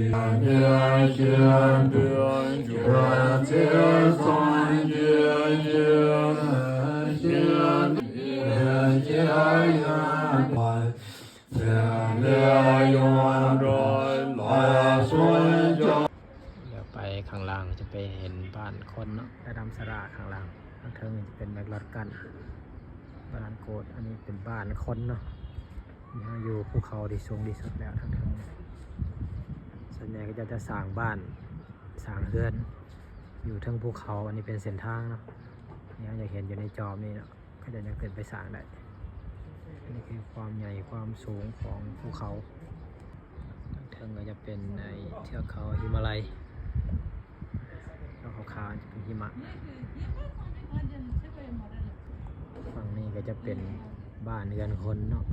ไปข้างล่างจะไปเห็นบ้านคนเนาะได้ดำสระข้างล่างข้างเทิงจะเป็นแบกรถกันบ้านโกดอันนี้เป็นบ้านคนเนาะนี่อยู่ภูเขาที่สูงที่สุดแล้วทางเทิงส่วนใหญ่ก็จะสร้างบ้านสร้างเรือนอยู่ทั้งภูเขาอันนี้เป็นเส้นทางเนาะนี่อยากเห็นอยู่ในจอนี่เนาะก็จะยังเกิดไปสร้างได้นี่คือความใหญ่ความสูงของภูเขาทางเทิงก็จะเป็นในเทือกเขาหิมาลัยขาวๆจะเป็นหิมะฝั่งนี้ก็จะเป็นบ้านเรือนคนเนาะ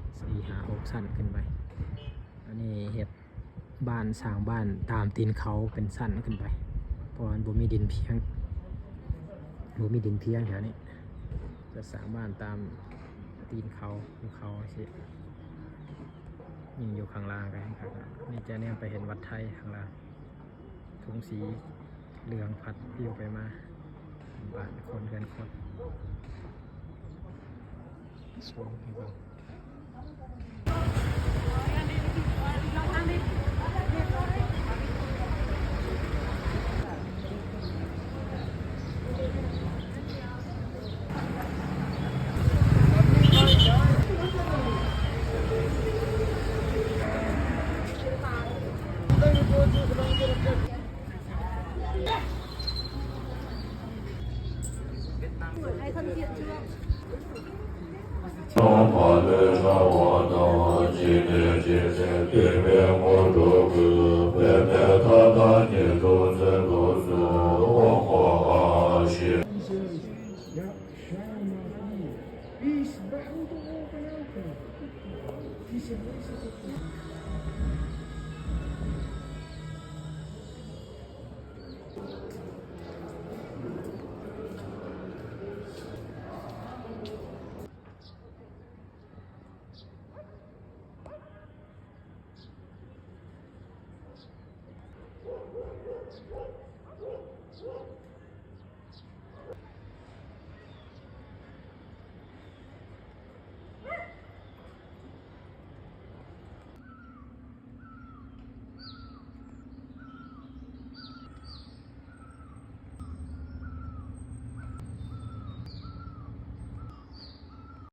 4-5-6 ชั้นขึ้นไปอันนี้เฮ็ดบ้านสร้างบ้านตามตีนเขาเป็นชั้นขึ้นไปเพราะมันบ่มีดินเพียงแถวนี้จะสร้างบ้านตามตีนเขาภูเขาสินี่อยู่ข้างล่างกันครับนี่จะแนมไปเห็นวัดไทยข้างล่างทุ่งสีเหลืองพัดปิ้วไปมาบ้านคนเรือนคนสวยให้เบิ่ง